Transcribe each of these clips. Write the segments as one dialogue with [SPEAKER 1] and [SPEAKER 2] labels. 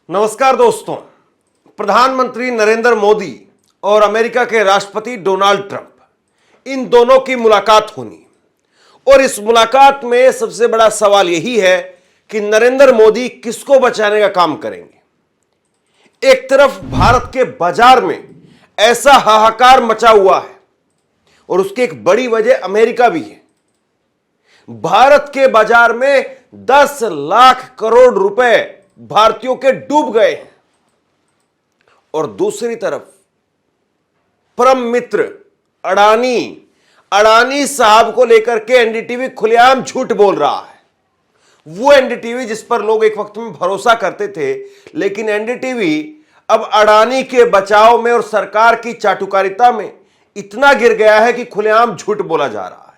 [SPEAKER 1] नमस्कार दोस्तों। प्रधानमंत्री नरेंद्र मोदी और अमेरिका के राष्ट्रपति डोनाल्ड ट्रंप, इन दोनों की मुलाकात होनी और इस मुलाकात में सबसे बड़ा सवाल यही है कि नरेंद्र मोदी किसको बचाने का काम करेंगे। एक तरफ भारत के बाजार में ऐसा हाहाकार मचा हुआ है और उसकी एक बड़ी वजह अमेरिका भी है। भारत के बाजार में 10 लाख करोड़ रुपए भारतीयों के डूब गए हैं और दूसरी तरफ परम मित्र अडानी साहब को लेकर के एनडीटीवी खुलेआम झूठ बोल रहा है। वो एनडीटीवी जिस पर लोग एक वक्त में भरोसा करते थे, लेकिन एनडीटीवी अब अडानी के बचाव में और सरकार की चाटुकारिता में इतना गिर गया है कि खुलेआम झूठ बोला जा रहा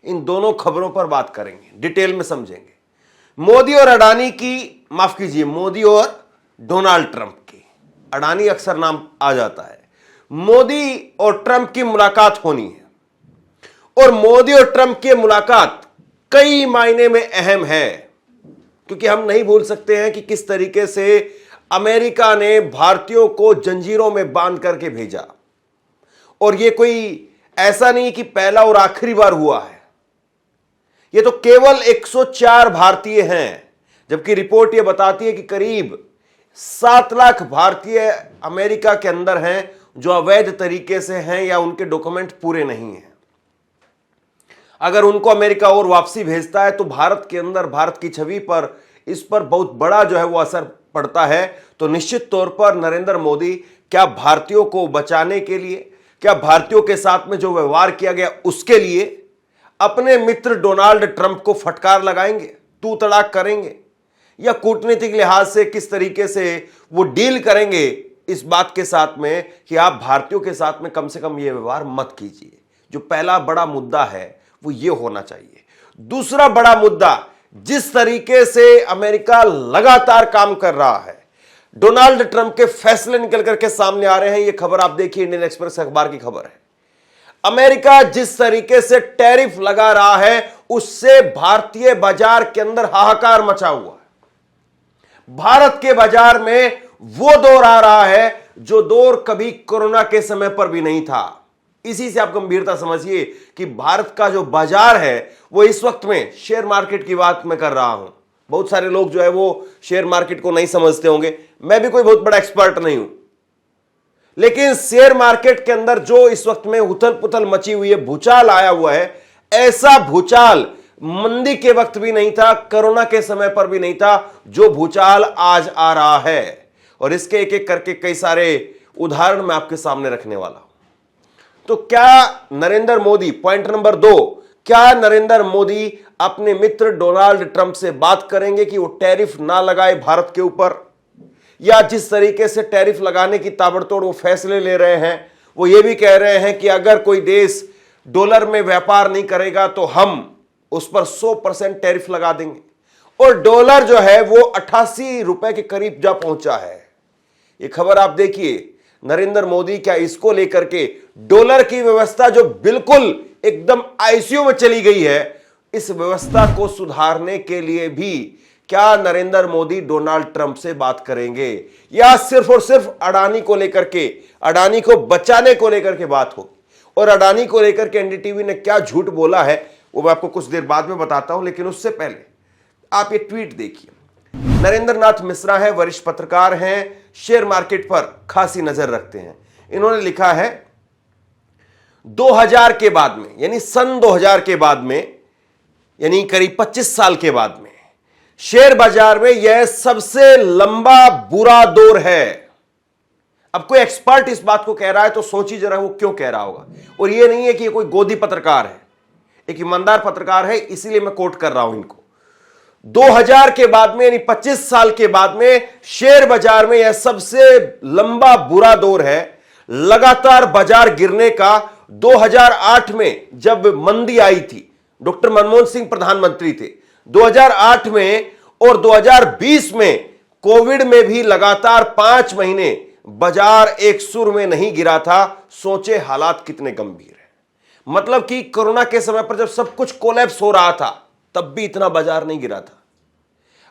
[SPEAKER 1] है। इन दोनों खबरों पर बात करेंगे, डिटेल में समझेंगे। मोदी और अडानी की, माफ कीजिए, मोदी और डोनाल्ड ट्रंप की, अडानी अक्सर नाम आ जाता है। मोदी और ट्रंप की मुलाकात होनी है और मोदी और ट्रंप की मुलाकात कई मायने में अहम है, क्योंकि हम नहीं भूल सकते हैं कि किस तरीके से अमेरिका ने भारतीयों को जंजीरों में बांध करके भेजा। और यह कोई ऐसा नहीं कि पहला और आखिरी बार हुआ है। यह तो केवल 104 भारतीय हैं, जबकि रिपोर्ट यह बताती है कि करीब 7 लाख भारतीय अमेरिका के अंदर हैं जो अवैध तरीके से हैं या उनके डॉक्यूमेंट पूरे नहीं हैं। अगर उनको अमेरिका और वापसी भेजता है तो भारत के अंदर, भारत की छवि पर इस पर बहुत बड़ा जो है वो असर पड़ता है। तो निश्चित तौर पर नरेंद्र मोदी क्या भारतीयों को बचाने के लिए, क्या भारतीयों के साथ में जो व्यवहार किया गया उसके लिए अपने मित्र डोनाल्ड ट्रंप को फटकार लगाएंगे, तू तड़ाक करेंगे, या कूटनीतिक लिहाज से किस तरीके से वो डील करेंगे इस बात के साथ में कि आप भारतीयों के साथ में कम से कम ये व्यवहार मत कीजिए। जो पहला बड़ा मुद्दा है वो ये होना चाहिए। दूसरा बड़ा मुद्दा, जिस तरीके से अमेरिका लगातार काम कर रहा है, डोनाल्ड ट्रंप के फैसले निकल करके सामने आ रहे हैं। ये खबर आप देखिए, इंडियन एक्सप्रेस अखबार की खबर है। अमेरिका जिस तरीके से टैरिफ लगा रहा है उससे भारतीय बाजार के अंदर हाहाकार मचा हुआ है। भारत के बाजार में वो दौर आ रहा है जो दौर कभी कोरोना के समय पर भी नहीं था। इसी से आप गंभीरता समझिए कि भारत का जो बाजार है वो इस वक्त में, शेयर मार्केट की बात मैं कर रहा हूं, बहुत सारे लोग जो है वो शेयर मार्केट को नहीं समझते होंगे। मैं भी कोई बहुत बड़ा एक्सपर्ट नहीं हूं, लेकिन शेयर मार्केट के अंदर जो इस वक्त में उथल पुथल मची हुई है, भूचाल आया हुआ है, ऐसा भूचाल मंदी के वक्त भी नहीं था, कोरोना के समय पर भी नहीं था जो भूचाल आज आ रहा है। और इसके एक एक करके कई सारे उदाहरण मैं आपके सामने रखने वाला हूं। तो क्या नरेंद्र मोदी, पॉइंट नंबर 2, क्या नरेंद्र मोदी अपने मित्र डोनाल्ड ट्रंप से बात करेंगे कि वो टैरिफ ना लगाए भारत के ऊपर, या जिस तरीके से टैरिफ लगाने की ताबड़तोड़ वो फैसले ले रहे हैं, वो ये भी कह रहे हैं कि अगर कोई देश डॉलर में व्यापार नहीं करेगा तो हम उस पर 100% टैरिफ लगा देंगे। और डॉलर जो है वो 88 रुपए के करीब जा पहुंचा है। ये खबर आप देखिए, नरेंद्र मोदी क्या इसको लेकर के डॉलर की व्यवस्था जो बिल्कुल एकदम आईसीयू में चली गई है, इस व्यवस्था को सुधारने के लिए भी क्या नरेंद्र मोदी डोनाल्ड ट्रंप से बात करेंगे, या सिर्फ और सिर्फ अडानी को लेकर के, अडानी को बचाने को लेकर के बात होगी। और अडानी को लेकर के एनडीटीवी ने क्या झूठ बोला है वो मैं आपको कुछ देर बाद में बताता हूं, लेकिन उससे पहले आप ये ट्वीट देखिए। नरेंद्र नाथ मिश्रा है, वरिष्ठ पत्रकार हैं, शेयर मार्केट पर खासी नजर रखते हैं। इन्होंने लिखा है 2000 के बाद में, यानी सन 2000 के बाद में, यानी करीब 25 साल के बाद में शेयर बाजार में यह सबसे लंबा बुरा दौर है। अब कोई एक्सपर्ट इस बात को कह रहा है तो सोचिए जरा वो क्यों कह रहा होगा। और यह नहीं है कि ये कोई गोदी पत्रकार है, एक ईमानदार पत्रकार है, इसीलिए मैं कोट कर रहा हूं इनको। 2000 के बाद में, यानी 25 साल के बाद में शेयर बाजार में यह सबसे लंबा बुरा दौर है। लगातार बाजार गिरने का 2008 में जब मंदी आई थी, डॉक्टर मनमोहन सिंह प्रधानमंत्री थे 2008 में, और 2020 में कोविड में भी लगातार 5 महीने बाजार एक सुर में नहीं गिरा था। सोचे हालात कितने गंभीर है। मतलब कि कोरोना के समय पर जब सब कुछ कोलैप्स हो रहा था तब भी इतना बाजार नहीं गिरा था।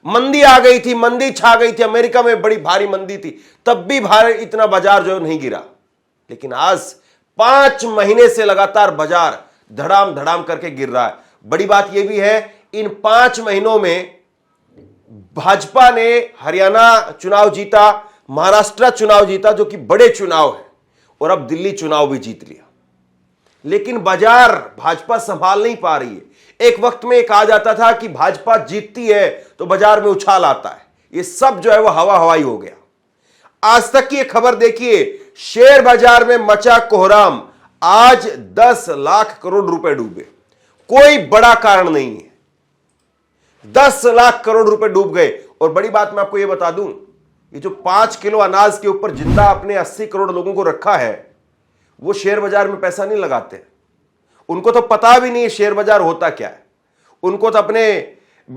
[SPEAKER 1] मंदी आ गई थी, मंदी छा गई थी, अमेरिका में बड़ी भारी मंदी थी, तब भी भारत इतना बाजार जो नहीं गिरा। लेकिन आज 5 महीने से लगातार बाजार धड़ाम धड़ाम करके गिर रहा है। बड़ी बात यह भी है, इन 5 महीनों में भाजपा ने हरियाणा चुनाव जीता, महाराष्ट्र चुनाव जीता, जो कि बड़े चुनाव है, और अब दिल्ली चुनाव भी जीत लिया। लेकिन बाजार भाजपा संभाल नहीं पा रही है। एक वक्त में कहा जाता था कि भाजपा जीतती है तो बाजार में उछाल आता है, ये सब जो है वो हवा हवाई हो गया। आज तक की खबर देखिए, शेयर बाजार में मचा कोहराम, आज 10 लाख करोड़ रुपए डूबे, कोई बड़ा कारण नहीं है, 10 लाख करोड़ रुपए डूब गए। और बड़ी बात मैं आपको यह बता दूं, ये जो 5 किलो अनाज के ऊपर जिंदा आपने 80 करोड़ लोगों को रखा है, वो शेयर बाजार में पैसा नहीं लगाते। उनको तो पता भी नहीं शेयर बाजार होता क्या है। उनको तो अपने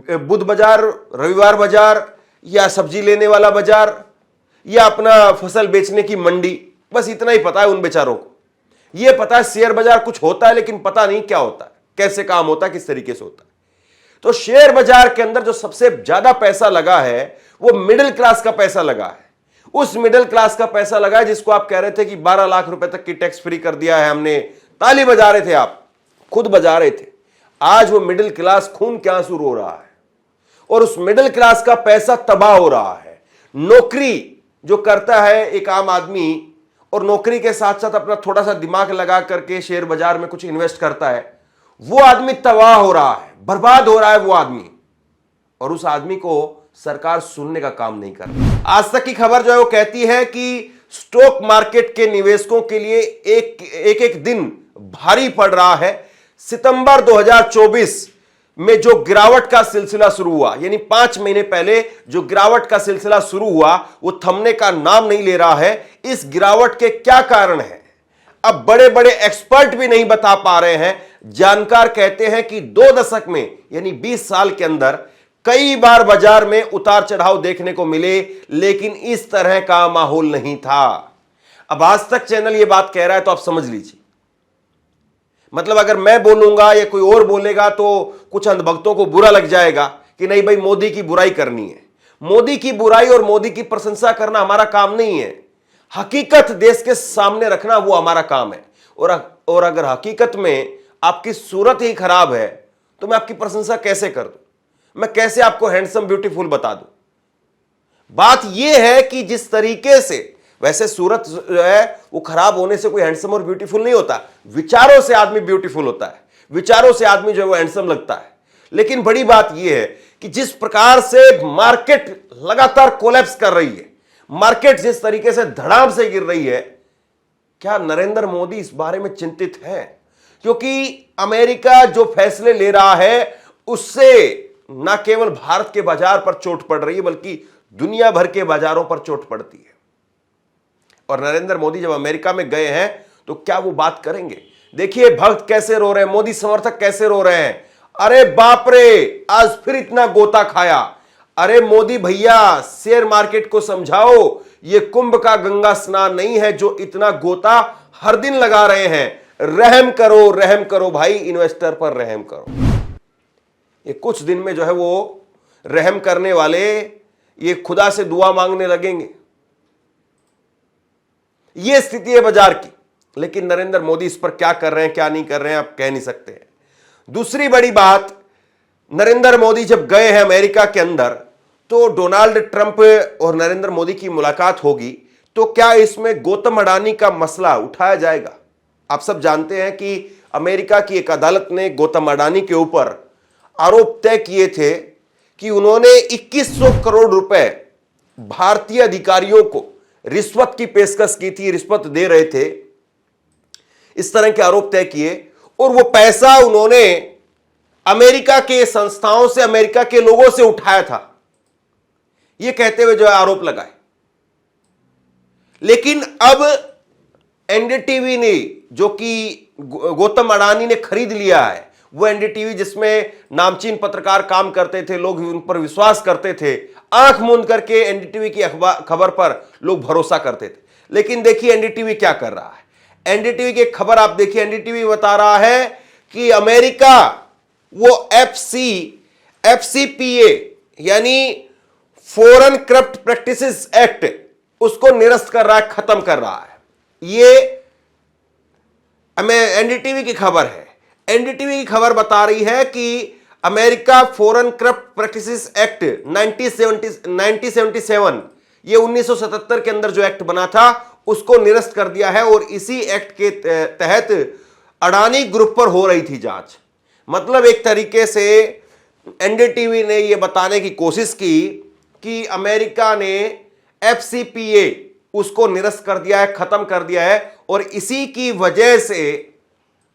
[SPEAKER 1] बुध बाजार, रविवार बाजार, या सब्जी लेने वाला बाजार, या अपना फसल बेचने की मंडी, बस इतना ही पता है उन बेचारों को। यह पता है शेयर बाजार कुछ होता है, लेकिन पता नहीं क्या होता है, कैसे काम होता है, किस तरीके से होता है। तो शेयर बाजार के अंदर जो सबसे ज्यादा पैसा लगा है वो मिडिल क्लास का पैसा लगा है। उस मिडिल क्लास का पैसा लगा है जिसको आप कह रहे थे कि 12 लाख रुपए तक की टैक्स फ्री कर दिया है हमने, ताली बजा रहे थे, आप खुद बजा रहे थे। आज वो मिडिल क्लास खून के आंसू रो रहा है, और उस मिडिल क्लास का पैसा तबाह हो रहा है। नौकरी जो करता है एक आम आदमी, और नौकरी के साथ साथ अपना थोड़ा सा दिमाग लगा करके शेयर बाजार में कुछ इन्वेस्ट करता है, वो आदमी तबाह हो रहा है, बर्बाद हो रहा है वो आदमी, और उस आदमी को सरकार सुनने का काम नहीं कर रही। आज तक की खबर जो है वो कहती है कि स्टॉक मार्केट के निवेशकों के लिए एक दिन भारी पड़ रहा है। सितंबर 2024 में जो गिरावट का सिलसिला शुरू हुआ, यानी 5 महीने पहले जो गिरावट का सिलसिला शुरू हुआ, वो थमने का नाम नहीं ले रहा है। इस गिरावट के क्या कारण है, अब बड़े बड़े एक्सपर्ट भी नहीं बता पा रहे हैं। जानकार कहते हैं कि 2 दशक में, यानी 20 साल के अंदर कई बार बाजार में उतार चढ़ाव देखने को मिले, लेकिन इस तरह का माहौल नहीं था। अब आज तक चैनल यह बात कह रहा है तो आप समझ लीजिए, मतलब अगर मैं बोलूंगा या कोई और बोलेगा तो कुछ अंधभक्तों को बुरा लग जाएगा कि नहीं भाई मोदी की बुराई करनी है। मोदी की बुराई और मोदी की प्रशंसा करना हमारा काम नहीं है। हकीकत देश के सामने रखना वो हमारा काम है। और अगर हकीकत में आपकी सूरत ही खराब है तो मैं आपकी प्रशंसा कैसे कर दूं, मैं कैसे आपको हैंडसम ब्यूटीफुल बता दूं। बात यह है कि जिस तरीके से, वैसे सूरत जो है वो खराब होने से कोई हैंडसम और ब्यूटीफुल नहीं होता, विचारों से आदमी ब्यूटीफुल होता है, विचारों से आदमी जो है वो हैंडसम लगता है। लेकिन बड़ी बात यह है कि जिस प्रकार से मार्केट लगातार कोलैप्स कर रही है, मार्केट जिस तरीके से धड़ाम से गिर रही है, क्या नरेंद्र मोदी इस बारे में चिंतित है? क्योंकि अमेरिका जो फैसले ले रहा है उससे न केवल भारत के बाजार पर चोट पड़ रही है, बल्कि दुनिया भर के बाजारों पर चोट पड़ती है। और नरेंद्र मोदी जब अमेरिका में गए हैं तो क्या वो बात करेंगे? देखिए भक्त कैसे रो रहे हैं, मोदी समर्थक कैसे रो रहे हैं। अरे बाप रे, आज फिर इतना गोता खाया। अरे मोदी भैया, शेयर मार्केट को समझाओ, ये कुंभ का गंगा स्नान नहीं है जो इतना गोता हर दिन लगा रहे हैं। रहम करो भाई, इन्वेस्टर पर रहम करो। ये कुछ दिन में जो है वो रहम करने वाले ये खुदा से दुआ मांगने लगेंगे। ये स्थिति है बाजार की। लेकिन नरेंद्र मोदी इस पर क्या कर रहे हैं, क्या नहीं कर रहे हैं, आप कह नहीं सकते हैं। दूसरी बड़ी बात, नरेंद्र मोदी जब गए हैं अमेरिका के अंदर तो डोनाल्ड ट्रंप और नरेंद्र मोदी की मुलाकात होगी, तो क्या इसमें गौतम अडानी का मसला उठाया जाएगा? आप सब जानते हैं कि अमेरिका की एक अदालत ने गौतम अडानी के ऊपर आरोप तय किए थे कि उन्होंने 2100 करोड़ रुपए भारतीय अधिकारियों को रिश्वत की पेशकश की थी, रिश्वत दे रहे थे, इस तरह के आरोप तय किए। और वो पैसा उन्होंने अमेरिका के संस्थाओं से, अमेरिका के लोगों से उठाया था, ये कहते हुए जो है आरोप लगाए। लेकिन अब एनडीटीवी ने, जो कि गौतम अडानी ने खरीद लिया है, वो एनडीटीवी जिसमें नामचीन पत्रकार काम करते थे, लोग उन पर विश्वास करते थे, आंख मूंद करके एनडीटीवी की खबर पर लोग भरोसा करते थे। लेकिन देखिए एनडीटीवी क्या कर रहा है। एनडीटीवी की खबर आप देखिए, एनडीटीवी बता रहा है कि अमेरिका वो एफसीपीए यानी फॉरेन करप्ट प्रैक्टिसेस एक्ट, उसको निरस्त कर रहा है, खत्म कर रहा है। ये हमें एनडीटीवी की खबर है। एनडीटीवी की खबर बता रही है कि America foreign corrupt practices act 1977, ये 1977 के अंदर जो एक्ट बना था उसको निरस्त कर दिया है, और इसी एक्ट के तहत अडानी ग्रुप पर हो रही थी जांच। मतलब एक तरीके से एनडीटीवी ने यह बताने की कोशिश की कि अमेरिका ने एफसीपीए उसको निरस्त कर दिया है, खत्म कर दिया है, और इसी की वजह से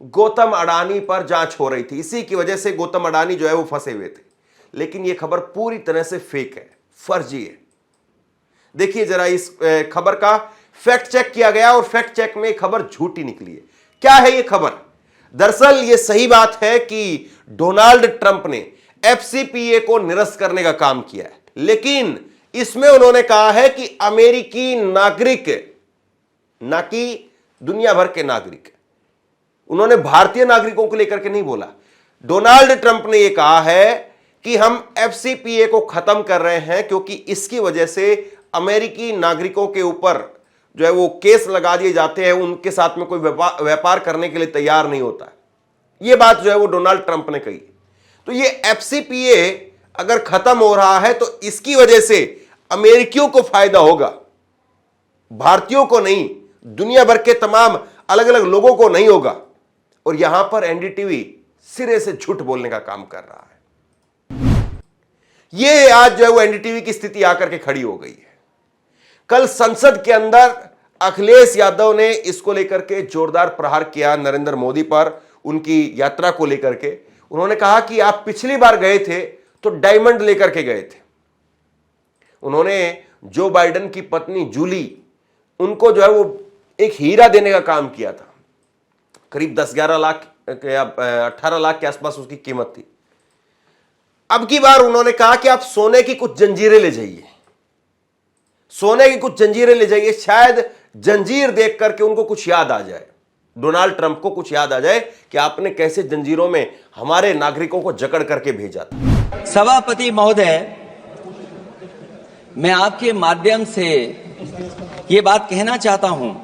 [SPEAKER 1] गौतम अडानी पर जांच हो रही थी। इसी की वजह से गौतम अडानी जो है वो फंसे हुए थे। लेकिन यह खबर पूरी तरह से फेक है, फर्जी है। देखिए जरा, इस खबर का फैक्ट चेक किया गया और फैक्ट चेक में खबर झूठी निकली है। क्या है यह खबर? दरअसल यह सही बात है कि डोनाल्ड ट्रंप ने एफसीपीए को निरस्त करने का काम किया है, लेकिन इसमें उन्होंने कहा है कि अमेरिकी नागरिक, ना कि दुनिया भर के नागरिक। उन्होंने भारतीय नागरिकों को लेकर के नहीं बोला। डोनाल्ड ट्रंप ने यह कहा है कि हम एफसीपीए को खत्म कर रहे हैं क्योंकि इसकी वजह से अमेरिकी नागरिकों के ऊपर जो है वो केस लगा दिए जाते हैं, उनके साथ में कोई व्यापार करने के लिए तैयार नहीं होता है। यह बात जो है वो डोनाल्ड ट्रंप ने कही। तो ये एफसीपीए अगर खत्म हो रहा है तो इसकी वजह से अमेरिकियों को फायदा होगा, भारतीयों को नहीं, दुनिया भर के तमाम अलग अलग लोगों को नहीं होगा। और यहां पर एनडीटीवी सिरे से झूठ बोलने का काम कर रहा है। यह आज जो है वो एनडीटीवी की स्थिति आकर के खड़ी हो गई है। कल संसद के अंदर अखिलेश यादव ने इसको लेकर के जोरदार प्रहार किया नरेंद्र मोदी पर, उनकी यात्रा को लेकर के। उन्होंने कहा कि आप पिछली बार गए थे तो डायमंड लेकर के गए थे। उन्होंने जो बाइडेन की पत्नी जूली, उनको जो है वो एक हीरा देने का काम किया था। करीब 10-11 लाख या 18 लाख के आसपास उसकी कीमत थी। अब की बार उन्होंने कहा कि आप सोने की कुछ जंजीरें ले जाइए, सोने की कुछ जंजीरें ले जाइए, शायद जंजीर देख करके उनको कुछ याद आ जाए, डोनाल्ड ट्रंप को कुछ याद आ जाए कि आपने कैसे जंजीरों में हमारे नागरिकों को जकड़ करके भेजा था।
[SPEAKER 2] सभापति महोदय, मैं आपके माध्यम से ये बात कहना चाहता हूं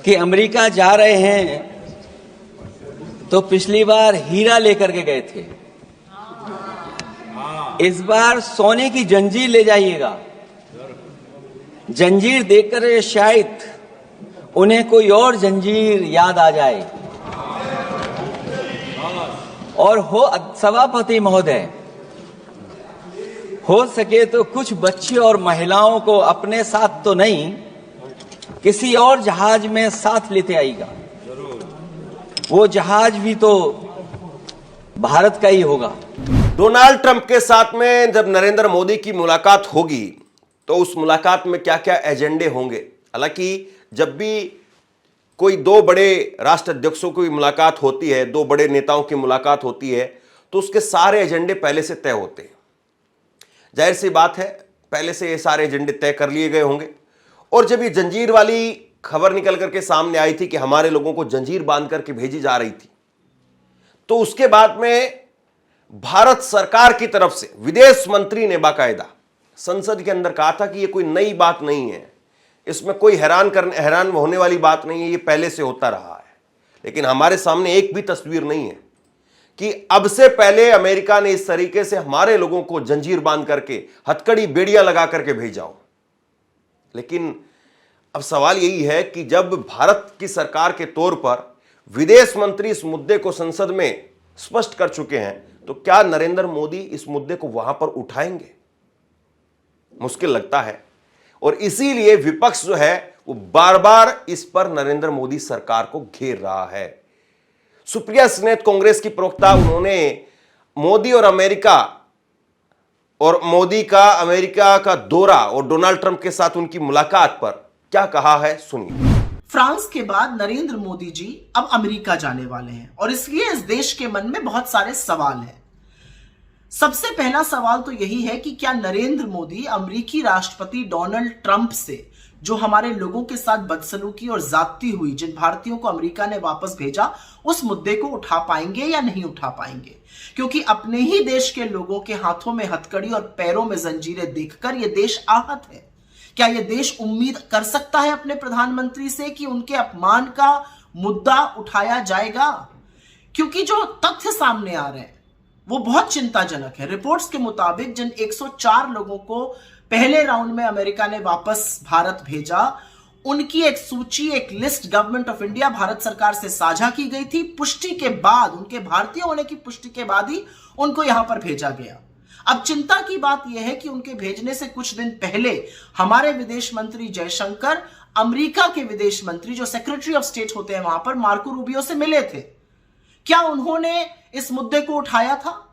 [SPEAKER 2] कि अमेरिका जा रहे हैं तो पिछली बार हीरा लेकर के गए थे, इस बार सोने की जंजीर ले जाइएगा। जंजीर देखकर शायद उन्हें कोई और जंजीर याद आ जाए। और हो सभापति महोदय, हो सके तो कुछ बच्चे और महिलाओं को अपने साथ तो नहीं, किसी और जहाज में साथ लेते आएगा। वो जहाज भी तो भारत का ही होगा।
[SPEAKER 1] डोनाल्ड ट्रंप के साथ में जब नरेंद्र मोदी की मुलाकात होगी तो उस मुलाकात में क्या क्या एजेंडे होंगे। हालांकि जब भी कोई दो बड़े राष्ट्र अध्यक्षों की मुलाकात होती है, दो बड़े नेताओं की मुलाकात होती है, तो उसके सारे एजेंडे पहले से तय होते हैं। जाहिर सी बात है, पहले से ये सारे एजेंडे तय कर लिए गए होंगे। और जब ये जंजीर वाली खबर निकल करके सामने आई थी कि हमारे लोगों को जंजीर बांध करके भेजी जा रही थी, तो उसके बाद में भारत सरकार की तरफ से विदेश मंत्री ने बाकायदा संसद के अंदर कहा था कि ये कोई नई बात नहीं है, इसमें कोई हैरान होने वाली बात नहीं है, ये पहले से होता रहा है। लेकिन हमारे सामने एक भी तस्वीर नहीं है कि अब से पहले अमेरिका ने इस तरीके से हमारे लोगों को जंजीर बांध करके, हथकड़ी बेड़ियां लगा करके भेजा हो। लेकिन अब सवाल यही है कि जब भारत की सरकार के तौर पर विदेश मंत्री इस मुद्दे को संसद में स्पष्ट कर चुके हैं, तो क्या नरेंद्र मोदी इस मुद्दे को वहां पर उठाएंगे? मुश्किल लगता है। और इसीलिए विपक्ष जो है वो बार बार इस पर नरेंद्र मोदी सरकार को घेर रहा है। सुप्रिया स्नेत कांग्रेस की प्रवक्ता, उन्होंने मोदी और मोदी का अमेरिका का दौरा और डोनाल्ड ट्रंप के साथ उनकी मुलाकात पर क्या कहा है, सुनिए।
[SPEAKER 3] फ्रांस के बाद नरेंद्र मोदी जी अब अमेरिका जाने वाले हैं और इसलिए इस देश के मन में बहुत सारे सवाल हैं। सबसे पहला सवाल तो यही है कि क्या नरेंद्र मोदी अमेरिकी राष्ट्रपति डोनाल्ड ट्रंप से जो हमारे लोगों के साथ बदसलूकी और ज्यादती हुई, जिन भारतीयों को अमेरिका ने वापस भेजा, उस मुद्दे को उठा पाएंगे या नहीं उठा पाएंगे? क्योंकि अपने ही देश के लोगों के हाथों में हथकड़ी और पैरों में जंजीरें देखकर यह देश आहत है। क्या यह देश उम्मीद कर सकता है अपने प्रधानमंत्री से कि उनके अपमान का मुद्दा उठाया जाएगा? क्योंकि जो तथ्य सामने आ रहे हैं वो बहुत चिंताजनक है। रिपोर्ट्स के मुताबिक जिन 104 लोगों को पहले राउंड में अमेरिका ने वापस भारत भेजा, उनकी एक सूची, एक list government of India, Bharat सरकार से साझा की गई थी। पुष्टि के बाद, उनके भारतीय होने की पुष्टि के बाद ही उनको यहां पर भेजा गया। अब चिंता की बात यह है कि उनके भेजने से कुछ दिन पहले हमारे विदेश मंत्री जयशंकर अमेरिका के विदेश मंत्री, जो सेक्रेटरी ऑफ स्टेट होते हैं वहां पर, मार्को रूबियो से मिले थे। क्या उन्होंने इस मुद्दे को उठाया था?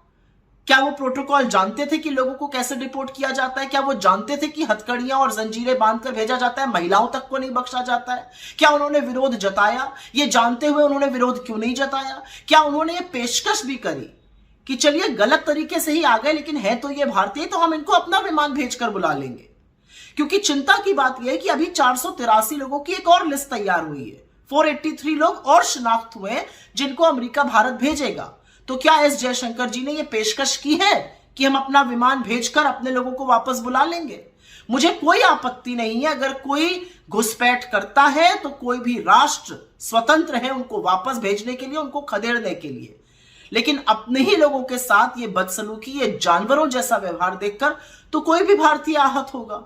[SPEAKER 3] क्या वो प्रोटोकॉल जानते थे कि लोगों को कैसे डिपोर्ट किया जाता है? क्या वो जानते थे कि हथकड़ियां और जंजीरें बांधकर भेजा जाता है, महिलाओं तक को नहीं बख्शा जाता है? क्या उन्होंने विरोध जताया? ये जानते हुए उन्होंने विरोध क्यों नहीं जताया? क्या उन्होंने ये पेशकश भी करी कि चलिए गलत तरीके से ही आ गए, लेकिन है तो ये भारतीय, तो हम इनको अपना विमान भेजकर बुला लेंगे? क्योंकि चिंता की बात यह है कि अभी 483 लोगों की एक और लिस्ट तैयार हुई है। 483 लोग और शिनाख्त हुए जिनको अमेरिका भारत भेजेगा। तो क्या एस जयशंकर जी ने यह पेशकश की है कि हम अपना विमान भेजकर अपने लोगों को वापस बुला लेंगे? मुझे कोई आपत्ति नहीं है, अगर कोई घुसपैठ करता है तो कोई भी राष्ट्र स्वतंत्र है उनको वापस भेजने के लिए, उनको खदेड़ने के लिए। लेकिन अपने ही लोगों के साथ ये बदसलूकी, ये जानवरों जैसा व्यवहार देखकर तो कोई भी भारतीय आहत होगा।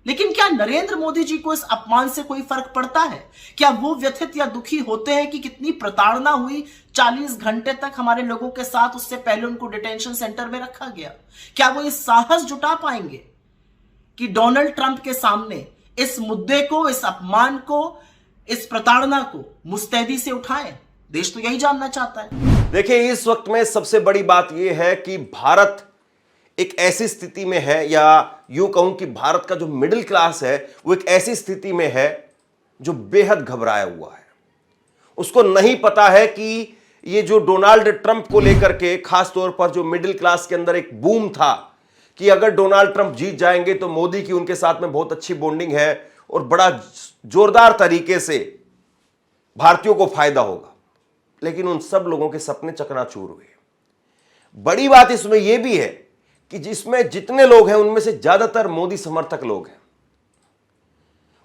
[SPEAKER 3] लेकिन क्या नरेंद्र मोदी जी को इस अपमान से कोई फर्क पड़ता है? क्या वो व्यथित या दुखी होते हैं कि कितनी प्रताड़ना हुई, 40 घंटे तक हमारे लोगों के साथ, उससे पहले उनको डिटेंशन सेंटर में रखा गया? क्या वो इस साहस जुटा पाएंगे कि डोनाल्ड ट्रंप के सामने इस मुद्दे को, इस अपमान को, इस प्रताड़ना को मुस्तैदी से उठाएं? देश तो यही जानना चाहता है।
[SPEAKER 1] देखिए, इस वक्त में सबसे बड़ी बात यह है कि भारत एक ऐसी स्थिति में है, या यूं कहूं कि भारत का जो मिडिल क्लास है वो एक ऐसी स्थिति में है जो बेहद घबराया हुआ है। उसको नहीं पता है कि ये जो डोनाल्ड ट्रंप को लेकर के, खास तौर पर जो मिडिल क्लास के अंदर एक बूम था कि अगर डोनाल्ड ट्रंप जीत जाएंगे तो मोदी की उनके साथ में बहुत अच्छी बॉन्डिंग है और बड़ा जोरदार तरीके से भारतीयों को फायदा होगा। लेकिन उन सब लोगों के सपने चकनाचूर हुए। बड़ी बात इसमें यह भी है कि जिसमें जितने लोग हैं उनमें से ज्यादातर मोदी समर्थक लोग हैं।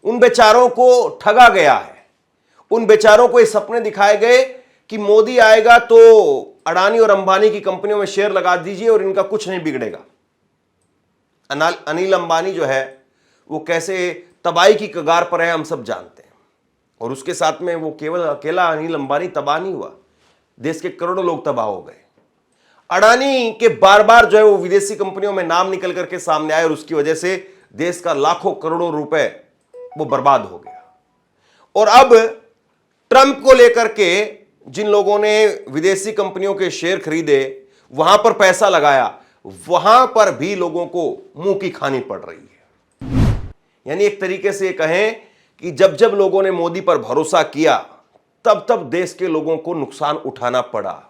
[SPEAKER 1] उन बेचारों को ठगा गया है। उन बेचारों को ये सपने दिखाए गए कि मोदी आएगा तो अडानी और अंबानी की कंपनियों में शेयर लगा दीजिए और इनका कुछ नहीं बिगड़ेगा। अनिल अंबानी जो है वो कैसे तबाही की कगार पर है हम सब जानते हैं। और उसके साथ में वो केवल अकेला अनिल अंबानी तबाह नहीं हुआ, देश के करोड़ों लोग तबाह हो गए। अडानी के बार बार जो है वो विदेशी कंपनियों में नाम निकल करके सामने आए और उसकी वजह से देश का लाखों करोड़ों रुपए वो बर्बाद हो गया। और अब ट्रंप को लेकर के जिन लोगों ने विदेशी कंपनियों के शेयर खरीदे, वहां पर पैसा लगाया, वहां पर भी लोगों को मुंह की खानी पड़ रही है। यानी एक तरीके से कहें कि जब जब लोगों ने मोदी पर भरोसा किया तब तब देश के लोगों को नुकसान उठाना पड़ा।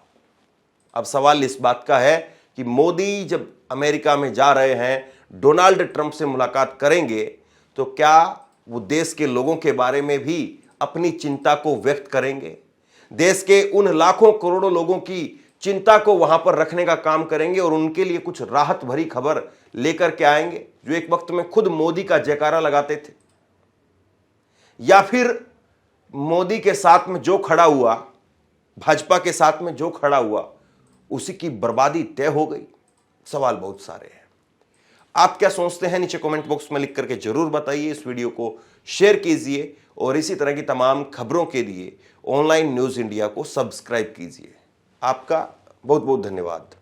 [SPEAKER 1] अब सवाल इस बात का है कि मोदी जब अमेरिका में जा रहे हैं, डोनाल्ड ट्रंप से मुलाकात करेंगे, तो क्या वो देश के लोगों के बारे में भी अपनी चिंता को व्यक्त करेंगे? देश के उन लाखों करोड़ों लोगों की चिंता को वहां पर रखने का काम करेंगे और उनके लिए कुछ राहत भरी खबर लेकर के आएंगे, जो एक वक्त में खुद मोदी का जयकारा लगाते थे? या फिर मोदी के साथ में जो खड़ा हुआ, भाजपा के साथ में जो खड़ा हुआ, उसी की बर्बादी तय हो गई? सवाल बहुत सारे हैं। आप क्या सोचते हैं नीचे कमेंट बॉक्स में लिख करके जरूर बताइए। इस वीडियो को शेयर कीजिए और इसी तरह की तमाम खबरों के लिए ऑनलाइन न्यूज़ इंडिया को सब्सक्राइब कीजिए। आपका बहुत बहुत धन्यवाद।